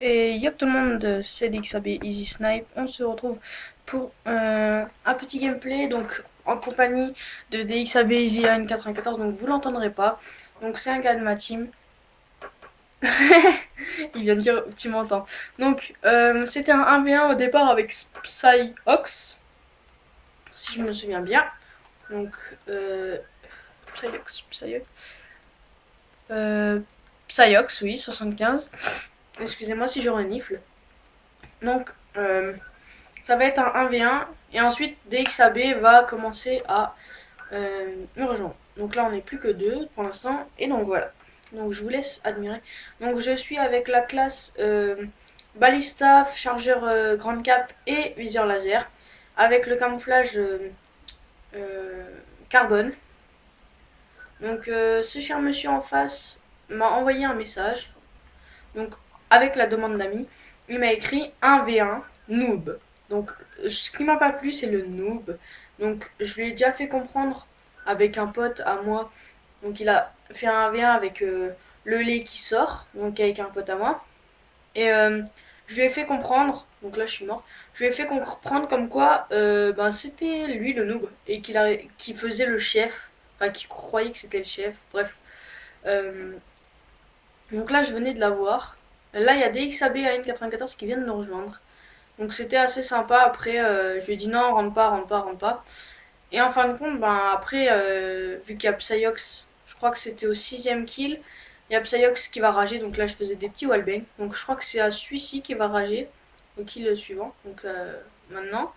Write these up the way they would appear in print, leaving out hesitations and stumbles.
Et yop tout le monde, c'est DXAB Easy Snipe. On se retrouve pour un petit gameplay donc en compagnie de DXAB Easy AN94. Donc vous l'entendrez pas. Donc c'est un gars de ma team. Il vient de dire tu m'entends. Donc c'était un 1v1 au départ avec Psyox, si je me souviens bien. Donc Psyox, Psyox, oui, 75. Excusez-moi si je renifle. Donc ça va être un 1v1 et ensuite DXAB va commencer à me rejoindre. Donc là on n'est plus que deux pour l'instant et donc voilà. Donc je vous laisse admirer. Donc je suis avec la classe balista, chargeur grande cap et viseur laser avec le camouflage euh, carbone. Donc ce cher monsieur en face m'a envoyé un message. Donc avec la demande d'amis, il m'a écrit 1v1 noob. Donc ce qui m'a pas plu c'est le noob. Donc je lui ai déjà fait comprendre avec un pote à moi. Donc il a fait un 1v1 avec le lait qui sort, donc avec un pote à moi. Et je lui ai fait comprendre, donc là je suis mort, je lui ai fait comprendre comme quoi ben, c'était lui le noob et qu'il faisait le chef, enfin qu'il croyait que c'était le chef, bref. Euh, donc là je venais de la voir. Là il y a DXAB AN94 qui viennent de nous rejoindre. Donc c'était assez sympa. Après je lui ai dit non, rentre pas, rentre pas, rentre pas. Et en fin de compte, ben après, vu qu'il y a Psyox, je crois que c'était au sixième kill, il y a Psyox qui va rager, donc là je faisais des petits wallbangs. Donc je crois que c'est à celui-ci qui va rager, au kill suivant, donc maintenant.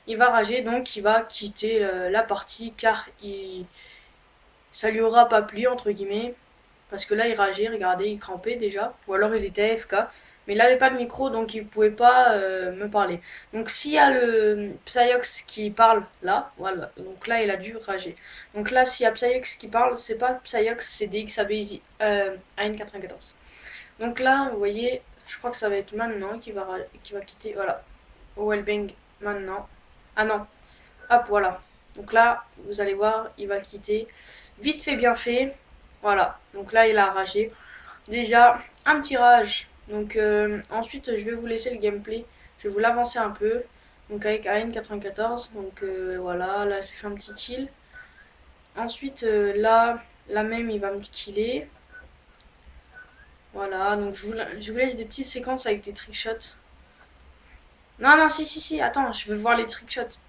Il va rager, donc il va quitter la partie car ça lui aura pas plu, entre guillemets. Parce que là il rageait, regardez, il crampait déjà, ou alors il était AFK. Mais il n'avait pas de micro, donc il pouvait pas me parler. Donc s'il y a le Psyox qui parle là, voilà, donc là il a dû rager. Donc là s'il y a Psyox qui parle, c'est pas Psyox, c'est DXAB AN94. Donc là, vous voyez, je crois que ça va être maintenant qui va quitter, voilà, au Wellbang maintenant. Ah non, hop, voilà. Donc là, vous allez voir, il va quitter. Vite fait, bien fait. Voilà, donc là il a ragé. Déjà, un petit rage. Donc ensuite, je vais vous laisser le gameplay. Je vais vous l'avancer un peu. Donc avec AN94. Donc voilà, là je fais un petit kill. Ensuite, là, la même, il va me killer. Voilà, donc je vous laisse des petites séquences avec des trickshots. Non, non, si, attends, je veux voir les trickshots.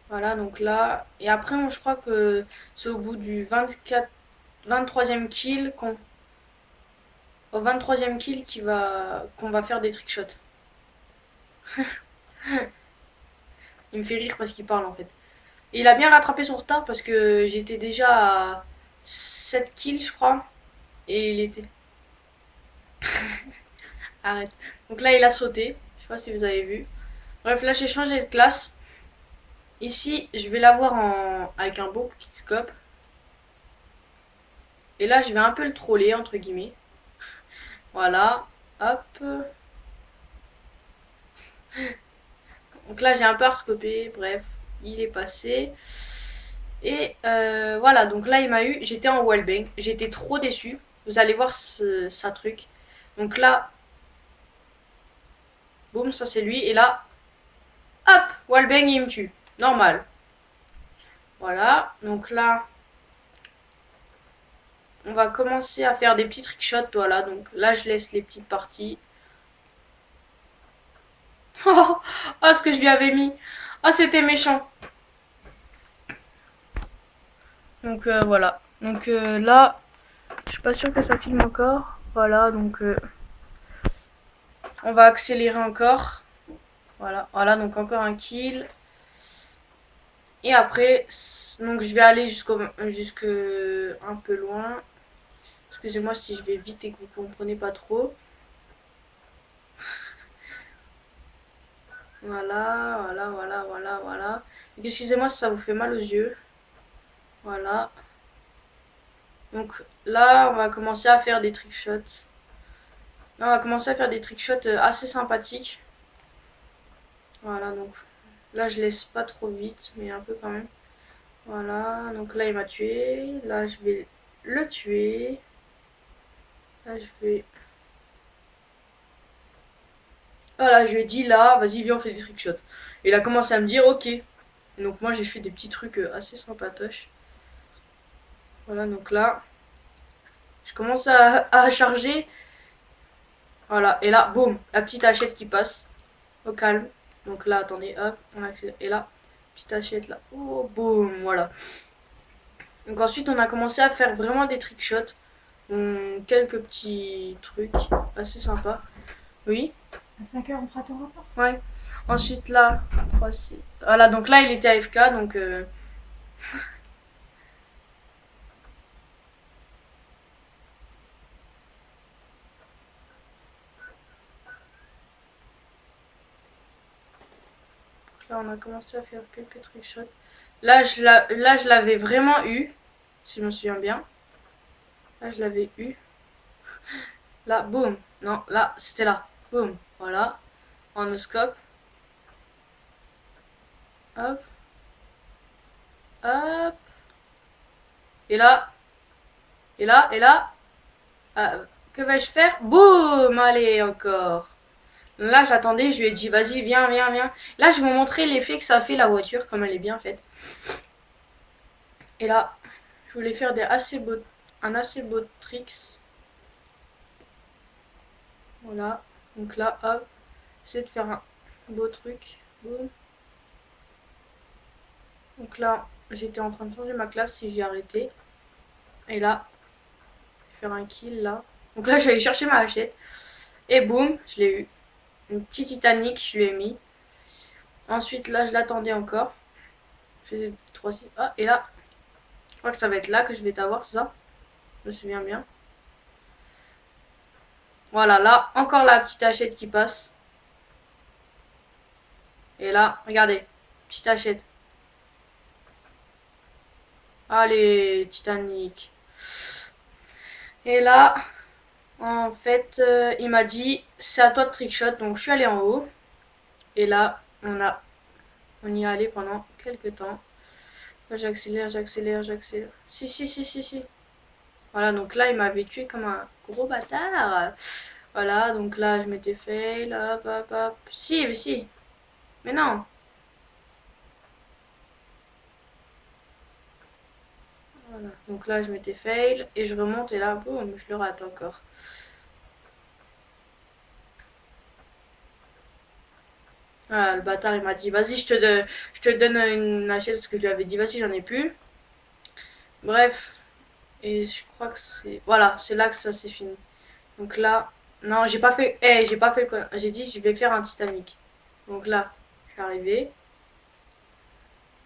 Voilà, donc là. Et après, je crois que c'est au bout du 23e kill au 23e kill qu'on va faire des trickshots. Il me fait rire parce qu'il parle en fait. Et il a bien rattrapé son retard parce que j'étais déjà à 7 kills, je crois. Et il était. Arrête. Donc là, il a sauté. Je sais pas si vous avez vu. Bref, là, j'ai changé de classe. Ici, je vais l'avoir avec un beau quickscope. Et là, je vais un peu le troller, entre guillemets. Voilà. Hop. Donc là, j'ai un peu arscopé. Bref, il est passé. Et voilà, donc là, il m'a eu. J'étais en wallbang. J'étais trop déçu. Vous allez voir sa truc. Donc là, boum, ça c'est lui. Et là, hop, wallbang, il me tue. Normal. Voilà, donc là, on va commencer à faire des petits trickshots. Voilà, donc là, je laisse les petites parties. Oh, ce que je lui avais mis. Oh, c'était méchant. Donc voilà. Donc là, je suis pas sûre que ça filme encore. Voilà, donc on va accélérer encore. Voilà, voilà, donc encore un kill. Et après, donc je vais aller jusque un peu loin. Excusez-moi si je vais vite et que vous comprenez pas trop. Voilà. Donc, excusez-moi si ça vous fait mal aux yeux. Voilà. Donc là, on va commencer à faire des trickshots. Là, on va commencer à faire des trickshots assez sympathiques. Voilà, donc là, je laisse pas trop vite, mais un peu quand même. Voilà, donc là, il m'a tué. Là, je vais le tuer. Là, je vais Voilà, je lui ai dit là, vas-y, viens, on fait des trickshots. Il a commencé à me dire, ok. Et donc moi, j'ai fait des petits trucs assez sympatoches. Voilà, donc là, je commence à charger. Voilà, et là, boum, la petite hachette qui passe au calme. Donc là, attendez, hop, on accélère. Et là, petite hachette là. Oh, boum, voilà. Donc ensuite, on a commencé à faire vraiment des trickshots. Quelques petits trucs assez sympas. Oui. À 5 heures, on fera ton rapport. Ouais. Ensuite là, 3, 6. Voilà, donc là il était AFK, donc là on a commencé à faire quelques trickshots. Là je l'avais vraiment eu, si je me souviens bien. Là je l'avais eu. Là, boum. Non, là, c'était là. Boum. Voilà. En oscope. Hop. Hop. Et là. Et là. Et là. Que vais-je faire? Boum. Allez, encore. Là, j'attendais. Je lui ai dit, vas-y, viens, viens, viens. Là, je vais vous montrer l'effet que ça fait la voiture, comme elle est bien faite. Et là, je voulais faire un assez beau tricks. Voilà. Donc là, hop. J'essaie de faire un beau truc. Boum. Donc là, j'étais en train de changer ma classe si j'ai arrêté. Et là, je vais faire un kill là. Donc là, je vais aller chercher ma hachette. Et boum, je l'ai eu. Une petite Titanic, je lui ai mis. Ensuite, là, je l'attendais encore. Je faisais 3, 6. Ah, et là, je crois que ça va être là que je vais t'avoir, c'est ça? Je me souviens bien. Voilà, là, encore la petite hachette qui passe. Et là, regardez, petite hachette. Allez, Titanic. Et là, en fait, il m'a dit, c'est à toi de trickshot. Donc, je suis allée en haut. Et là, on y est allé pendant quelques temps. Là, j'accélère, j'accélère, j'accélère. Si, si, si, si, si. Voilà, donc là, il m'avait tué comme un gros bâtard. Voilà, donc là, je m'étais fail. Hop, hop, hop. Si, mais si. Mais non. Voilà, donc là, je m'étais fail. Et je remonte et là, boum, je le rate encore. Voilà, le bâtard, il m'a dit, vas-y, je te donne une hachette parce que je lui avais dit, vas-y, j'en ai plus. Bref. Et je crois que c'est... Voilà, c'est là que ça s'est fini. Donc là... Non, j'ai pas fait... j'ai pas fait le... J'ai dit, je vais faire un Titanic. Donc là, je suis arrivée.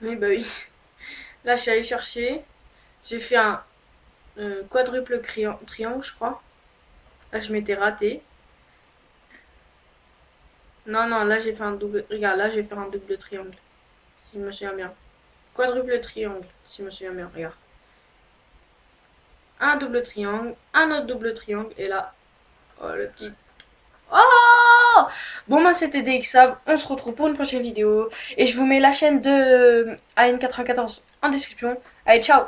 Oui, bah oui. Là, je suis allée chercher. J'ai fait un quadruple triangle, je crois. Là, je m'étais raté. Non, non, là, j'ai fait un double... Regarde, là, je vais faire un double triangle. Si je me souviens bien. Quadruple triangle, si je me souviens bien. Regarde. Un double triangle, un autre double triangle. Et là, oh, le petit... Oh! Bon, moi, c'était DXAB. On se retrouve pour une prochaine vidéo. Et je vous mets la chaîne de AN94 en description. Allez, ciao!